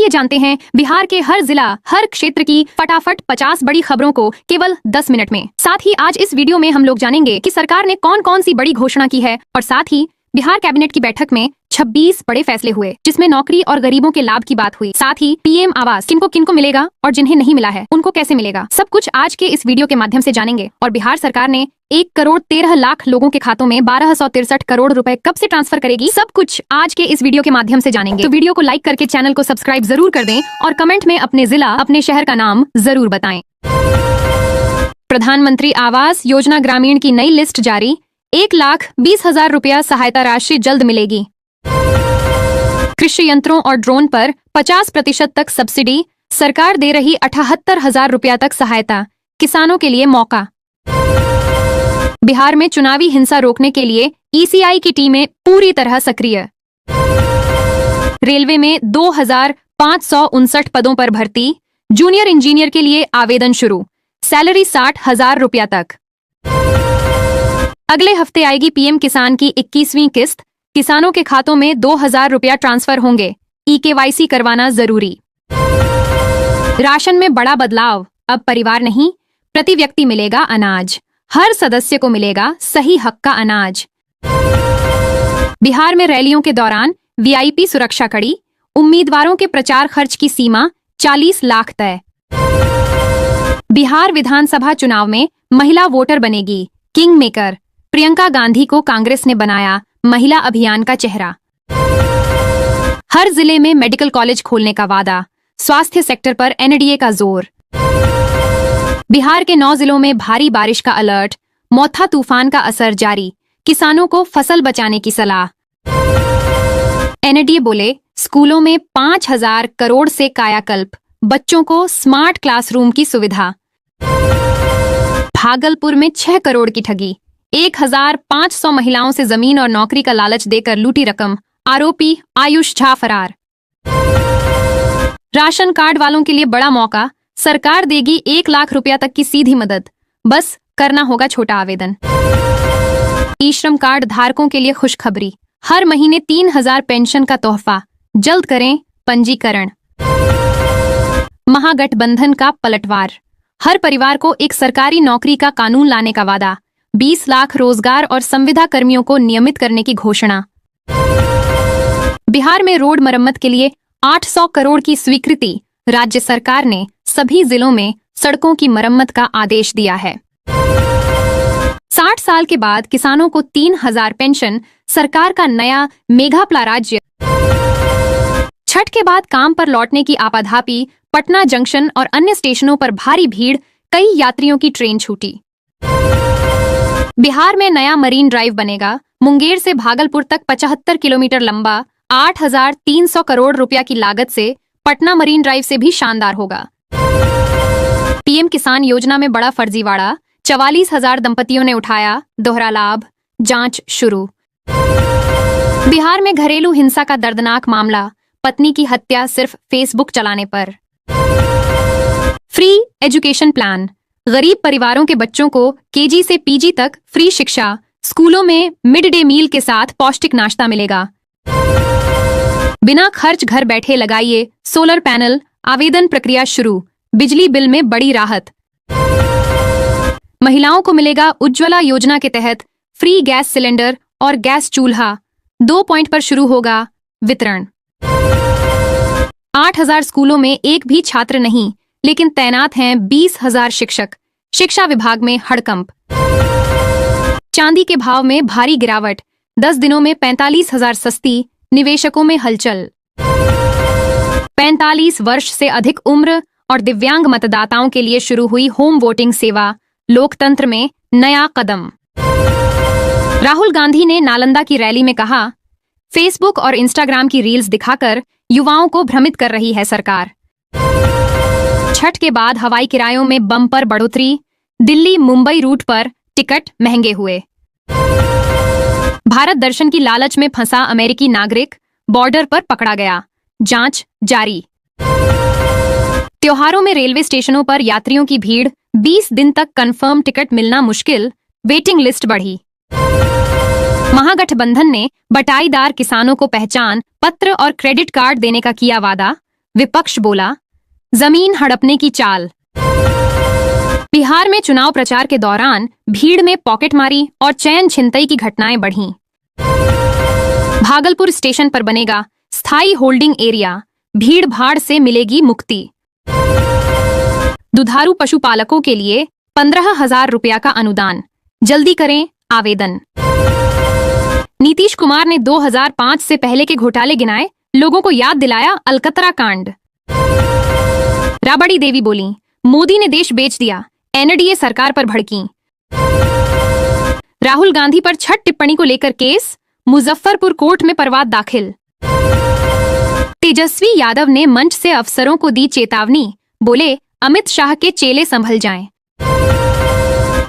आइए जानते हैं बिहार के हर जिला हर क्षेत्र की फटाफट 50 बड़ी खबरों को केवल 10 मिनट में। साथ ही आज इस वीडियो में हम लोग जानेंगे कि सरकार ने कौन कौन सी बड़ी घोषणा की है और साथ ही बिहार कैबिनेट की बैठक में 26 बड़े फैसले हुए जिसमें नौकरी और गरीबों के लाभ की बात हुई। साथ ही पीएम आवास किनको किनको मिलेगा और जिन्हें नहीं मिला है उनको कैसे मिलेगा, सब कुछ आज के इस वीडियो के माध्यम से जानेंगे। और बिहार सरकार ने 1,13,00,000 लोगों के खातों में 1263 करोड़ रुपए कब से ट्रांसफर करेगी, सब कुछ आज के इस वीडियो के माध्यम से जानेंगे। तो वीडियो को लाइक करके चैनल को सब्सक्राइब जरूर कर दें और कमेंट में अपने जिला अपने शहर का नाम जरूर बताएं। प्रधानमंत्री आवास योजना ग्रामीण की नई लिस्ट जारी, 1,20,000 रुपया सहायता राशि जल्द मिलेगी। कृषि यंत्रों और ड्रोन पर 50% तक सब्सिडी, सरकार दे रही 78,000 रुपया तक सहायता, किसानों के लिए मौका। बिहार में चुनावी हिंसा रोकने के लिए ईसीआई की टीमें पूरी तरह सक्रिय। रेलवे में 2,559 पदों पर भर्ती, जूनियर इंजीनियर के लिए आवेदन शुरू, सैलरी 60,000 रुपया तक। अगले हफ्ते आएगी पीएम किसान की 21वीं किस्त, किसानों के खातों में 2,000 रुपया ट्रांसफर होंगे, ई-केवाईसी करवाना जरूरी। राशन में बड़ा बदलाव, अब परिवार नहीं प्रति व्यक्ति मिलेगा अनाज, हर सदस्य को मिलेगा सही हक का अनाज। बिहार में रैलियों के दौरान वीआईपी सुरक्षा कड़ी, उम्मीदवारों के प्रचार खर्च की सीमा 40 लाख तय। बिहार विधानसभा चुनाव में महिला वोटर बनेगी किंग मेकर, प्रियंका गांधी को कांग्रेस ने बनाया महिला अभियान का चेहरा। हर जिले में मेडिकल कॉलेज खोलने का वादा, स्वास्थ्य सेक्टर पर एनडीए का जोर। बिहार के 9 जिलों में भारी बारिश का अलर्ट, मोथा तूफान का असर जारी, किसानों को फसल बचाने की सलाह। एनडीए बोले स्कूलों में 5,000 करोड़ से कायाकल्प, बच्चों को स्मार्ट क्लासरूम की सुविधा। भागलपुर में 6 करोड़ की ठगी, 1,500 महिलाओं से जमीन और नौकरी का लालच देकर लूटी रकम, आरोपी आयुष झा फरार। राशन कार्ड वालों के लिए बड़ा मौका, सरकार देगी 1 लाख रुपया तक की सीधी मदद, बस करना होगा छोटा आवेदन। ई श्रम कार्ड धारकों के लिए खुशखबरी, हर महीने 3,000 पेंशन का तोहफा, जल्द करें पंजीकरण। महागठबंधन का पलटवार, हर परिवार को एक सरकारी नौकरी का कानून लाने का वादा, 20 लाख रोजगार और संविदा कर्मियों को नियमित करने की घोषणा। बिहार में रोड मरम्मत के लिए 800 करोड़ की स्वीकृति, राज्य सरकार ने सभी जिलों में सड़कों की मरम्मत का आदेश दिया है। 60 साल के बाद किसानों को 3,000 पेंशन, सरकार का नया मेगा प्ला राज्य। छठ के बाद काम पर लौटने की आपाधापी, पटना जंक्शन और अन्य स्टेशनों पर भारी भीड़, कई यात्रियों की ट्रेन छूटी। बिहार में नया मरीन ड्राइव बनेगा, मुंगेर से भागलपुर तक 75 किलोमीटर लंबा, 8,300 करोड़ रुपया की लागत से पटना मरीन ड्राइव से भी शानदार होगा। पीएम किसान योजना में बड़ा फर्जीवाड़ा, 44,000 दंपतियों ने उठाया दोहरा लाभ, जांच शुरू। बिहार में घरेलू हिंसा का दर्दनाक मामला, पत्नी की हत्या सिर्फ फेसबुक चलाने पर। फ्री एजुकेशन प्लान, गरीब परिवारों के बच्चों को केजी से पीजी तक फ्री शिक्षा, स्कूलों में मिड डे मील के साथ पौष्टिक नाश्ता मिलेगा। बिना खर्च घर बैठे लगाइए सोलर पैनल, आवेदन प्रक्रिया शुरू, बिजली बिल में बड़ी राहत। महिलाओं को मिलेगा उज्ज्वला योजना के तहत फ्री गैस सिलेंडर और गैस चूल्हा, 2 पॉइंट पर शुरू होगा वितरण। 8,000 स्कूलों में एक भी छात्र नहीं, लेकिन तैनात हैं 20,000 शिक्षक, शिक्षा विभाग में हड़कंप। चांदी के भाव में भारी गिरावट, 10 दिनों में 45,000 सस्ती, निवेशकों में हलचल। 45 वर्ष से अधिक उम्र और दिव्यांग मतदाताओं के लिए शुरू हुई होम वोटिंग सेवा, लोकतंत्र में नया कदम। राहुल गांधी ने नालंदा की रैली में कहा, फेसबुक और इंस्टाग्राम की रील्स दिखाकर युवाओं को भ्रमित कर रही है सरकार। छठ के बाद हवाई किरायों में बम्पर बढ़ोतरी, दिल्ली मुंबई रूट पर टिकट महंगे हुए। भारत दर्शन की लालच में फंसा अमेरिकी नागरिक बॉर्डर पर पकड़ा गया, जांच जारी। त्योहारों में रेलवे स्टेशनों पर यात्रियों की भीड़, 20 दिन तक कंफर्म टिकट मिलना मुश्किल, वेटिंग लिस्ट बढ़ी। महागठबंधन ने बटाईदार किसानों को पहचान पत्र और क्रेडिट कार्ड देने का किया वादा, विपक्ष बोला, जमीन हड़पने की चाल। बिहार में चुनाव प्रचार के दौरान भीड़ में पॉकेटमारी और चैन छिनतई की घटनाएं बढ़ीं। भागलपुर स्टेशन पर बनेगा स्थायी होल्डिंग एरिया, भीड़ भाड़ से मिलेगी मुक्ति। दुधारू पशुपालकों के लिए 15,000 रुपया का अनुदान, जल्दी करें आवेदन। नीतीश कुमार ने 2005 से पहले के घोटाले गिनाए, लोगों को याद दिलाया अलकतरा कांड। राबड़ी देवी बोली, मोदी ने देश बेच दिया, एनडीए सरकार पर भड़कीं। राहुल गांधी पर छठ टिप्पणी को लेकर केस, मुजफ्फरपुर कोर्ट में परवाद दाखिल। तेजस्वी यादव ने मंच से अफसरों को दी चेतावनी, बोले अमित शाह के चेले संभल जाएं।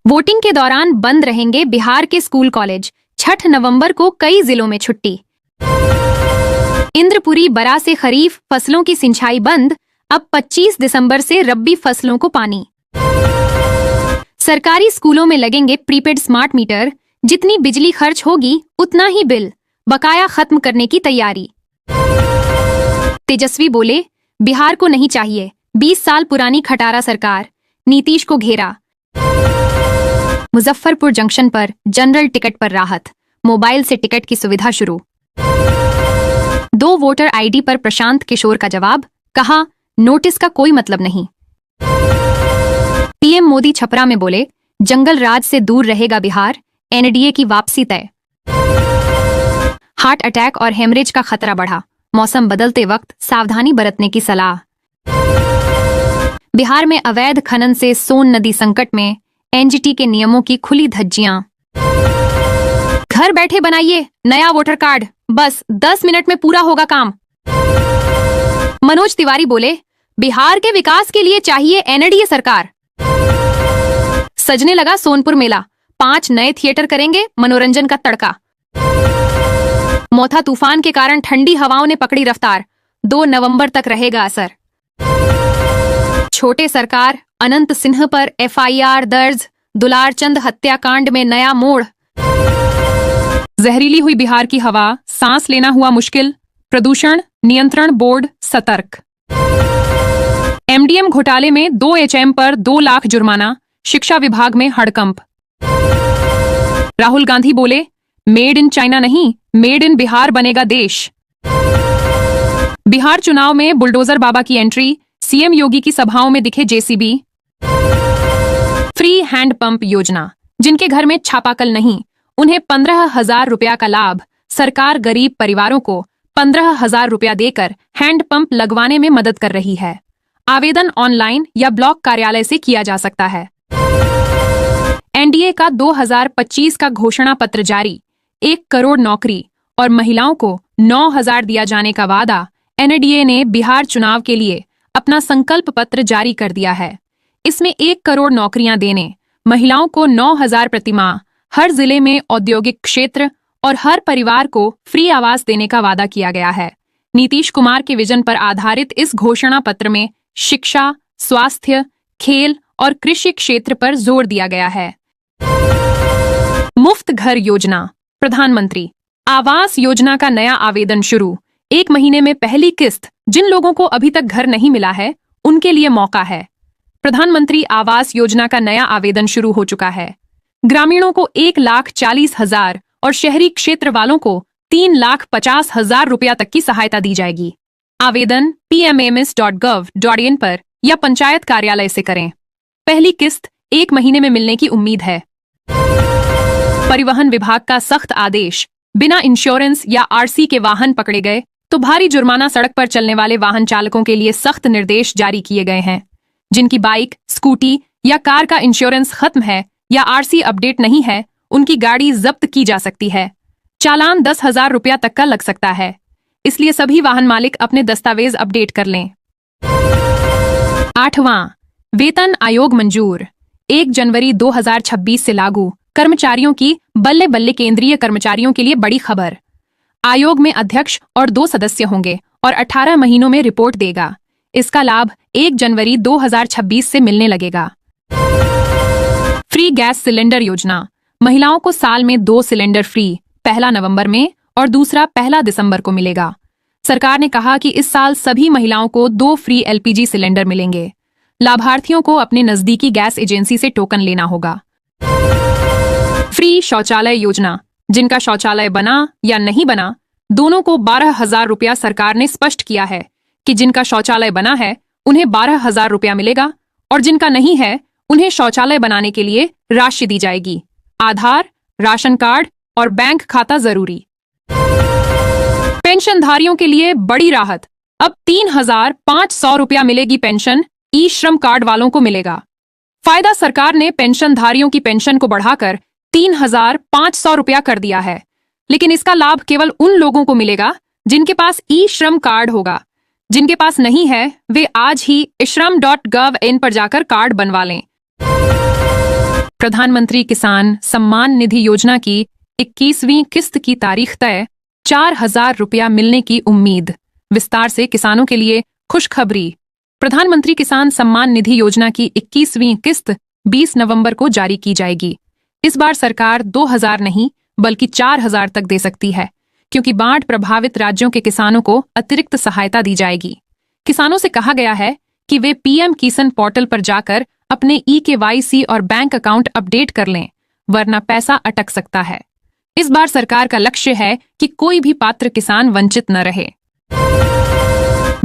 वोटिंग के दौरान बंद रहेंगे बिहार के स्कूल कॉलेज, 6 नवंबर को कई जिलों में छुट्टी। इंद्रपुरी बरा से खरीफ फसलों की सिंचाई बंद, अब 25 दिसंबर से रब्बी फसलों को पानी। सरकारी स्कूलों में लगेंगे प्रीपेड स्मार्ट मीटर, जितनी बिजली खर्च होगी उतना ही बिल, बकाया खत्म करने की तैयारी। तेजस्वी बोले, बिहार को नहीं चाहिए 20 साल पुरानी खटारा सरकार, नीतीश को घेरा। मुजफ्फरपुर जंक्शन पर जनरल टिकट पर राहत, मोबाइल से टिकट की सुविधा शुरू। 2 वोटर आईडी पर प्रशांत किशोर का जवाब, कहा नोटिस का कोई मतलब नहीं। पीएम मोदी छपरा में बोले, जंगल राज से दूर रहेगा बिहार, एनडीए की वापसी तय। हार्ट अटैक और हेमरेज का खतरा बढ़ा, मौसम बदलते वक्त सावधानी बरतने की सलाह। बिहार में अवैध खनन से सोन नदी संकट में, एनजीटी के नियमों की खुली धज्जियां। घर बैठे बनाइए नया वोटर कार्ड, बस 10 मिनट में पूरा होगा काम। मनोज तिवारी बोले, बिहार के विकास के लिए चाहिए एनडीए सरकार। सजने लगा सोनपुर मेला, 5 नए थिएटर करेंगे मनोरंजन का तड़का। मोथा तूफान के कारण ठंडी हवाओं ने पकड़ी रफ्तार, 2 नवंबर तक रहेगा असर। छोटे सरकार, अनंत सिंह पर एफआईआर दर्ज, दुलारचंद हत्याकांड में नया मोड़। जहरीली हुई बिहार की हवा, सांस लेना हुआ मुश्किल, प्रदूषण नियंत्रण बोर्ड सतर्क। एमडीएम घोटाले में 2 एचएम पर 2 लाख जुर्माना, शिक्षा विभाग में हड़कंप। राहुल गांधी बोले, मेड इन चाइना नहीं, मेड इन बिहार बनेगा देश। बिहार चुनाव में बुलडोजर बाबा की एंट्री, सीएम योगी की सभाओं में दिखे जेसीबी। फ्री हैंड पंप योजना, जिनके घर में छापाकल नहीं, उन्हें 15,000 रुपया का लाभ। सरकार गरीब परिवारों को 15,000 रुपया देकर हैंड पंप लगवाने में मदद कर रही है। आवेदन ऑनलाइन या ब्लॉक कार्यालय से किया जा सकता है। एनडीए का 2025 का घोषणा पत्र जारी, 1 करोड़ नौकरी और महिलाओं को 9,000 दिया जाने का वादा। एनडीए ने बिहार चुनाव के लिए अपना संकल्प पत्र जारी कर दिया है। इसमें 1 करोड़ नौकरियां देने, महिलाओं को 9,000 प्रतिमाह, हर जिले में औद्योगिक क्षेत्र और हर परिवार को फ्री आवास देने का वादा किया गया है। नीतीश कुमार के विजन पर आधारित इस घोषणा पत्र में शिक्षा, स्वास्थ्य, खेल और कृषि क्षेत्र पर जोर दिया गया है। मुफ्त घर योजना, प्रधानमंत्री आवास योजना का नया आवेदन शुरू। 1 महीने में पहली किस्त, जिन लोगों को अभी तक घर नहीं मिला है उनके लिए मौका है। प्रधानमंत्री आवास योजना का नया आवेदन शुरू हो चुका है। ग्रामीणों को 1,40,000 और शहरी क्षेत्र वालों को 3,50,000 रुपया तक की सहायता दी जाएगी। आवेदन pmms.gov.in पर या पंचायत कार्यालय से करें। पहली किस्त 1 महीने में मिलने की उम्मीद है। परिवहन विभाग का सख्त आदेश, बिना इंश्योरेंस या आरसी के वाहन पकड़े गए तो भारी जुर्माना। सड़क पर चलने वाले वाहन चालकों के लिए सख्त निर्देश जारी किए गए हैं। जिनकी बाइक, स्कूटी या कार का इंश्योरेंस खत्म है या आरसी अपडेट नहीं है, उनकी गाड़ी जब्त की जा सकती है। चालान 10,000 रुपया तक का लग सकता है, इसलिए सभी वाहन मालिक अपने दस्तावेज अपडेट कर लें। 8वां वेतन आयोग मंजूर, 1 जनवरी 2026 से लागू। कर्मचारियों की बल्ले बल्ले, केंद्रीय कर्मचारियों के लिए बड़ी खबर। आयोग में अध्यक्ष और 2 सदस्य होंगे और 18 महीनों में रिपोर्ट देगा। इसका लाभ 1 जनवरी 2026 से मिलने लगेगा। फ्री गैस सिलेंडर योजना, महिलाओं को साल में 2 सिलेंडर फ्री, पहला नवंबर में और दूसरा 1 दिसंबर को मिलेगा। सरकार ने कहा कि इस साल सभी महिलाओं को 2 फ्री LPG सिलेंडर मिलेंगे। लाभार्थियों को अपने नजदीकी गैस एजेंसी से टोकन लेना होगा। फ्री शौचालय योजना, जिनका शौचालय बना या नहीं बना, दोनों को 12,000 रुपया सरकार ने स्पष्ट किया है कि जिनका शौचालय बना है उन्हें 12,000 रुपया मिलेगा और जिनका नहीं है उन्हें शौचालय बनाने के लिए राशि दी जाएगी। आधार, राशन कार्ड और बैंक खाता जरूरी। पेंशनधारियों के लिए बड़ी राहत, अब 3,500 रुपया मिलेगी पेंशन, ई श्रम कार्ड वालों को मिलेगा। फायदा, सरकार ने पेंशनधारियों की पेंशन को बढ़ाकर 3,500 रुपया कर दिया है, लेकिन इसका लाभ केवल उन लोगों को मिलेगा जिनके पास ई श्रम कार्ड होगा। जिनके पास नहीं है वे आज ही ishram.gov.in पर जाकर कार्ड बनवा लें। प्रधानमंत्री किसान सम्मान निधि योजना की 21वीं किस्त की तारीख तय, 4,000 रुपया मिलने की उम्मीद। विस्तार से किसानों के लिए खुशखबरी। प्रधानमंत्री किसान सम्मान निधि योजना की 21वीं किस्त 20 नवंबर को जारी की जाएगी। इस बार सरकार 2,000 नहीं बल्कि 4,000 तक दे सकती है, क्योंकि बाढ़ प्रभावित राज्यों के किसानों को अतिरिक्त सहायता दी जाएगी। किसानों से कहा गया है कि वे PM किसान पोर्टल पर जाकर अपने eKYC और बैंक अकाउंट अपडेट कर लें, वरना पैसा अटक सकता है। इस बार सरकार का लक्ष्य है कि कोई भी पात्र किसान वंचित न रहे।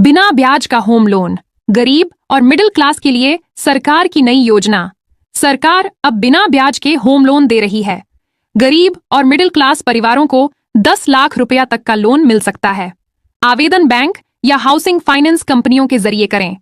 बिना ब्याज का होम लोन, गरीब और मिडिल क्लास के लिए सरकार की नई योजना। सरकार अब बिना ब्याज के होम लोन दे रही है। गरीब और मिडिल क्लास परिवारों को 10 लाख रुपया तक का लोन मिल सकता है। आवेदन बैंक या हाउसिंग फाइनेंस कंपनियों के जरिए करें।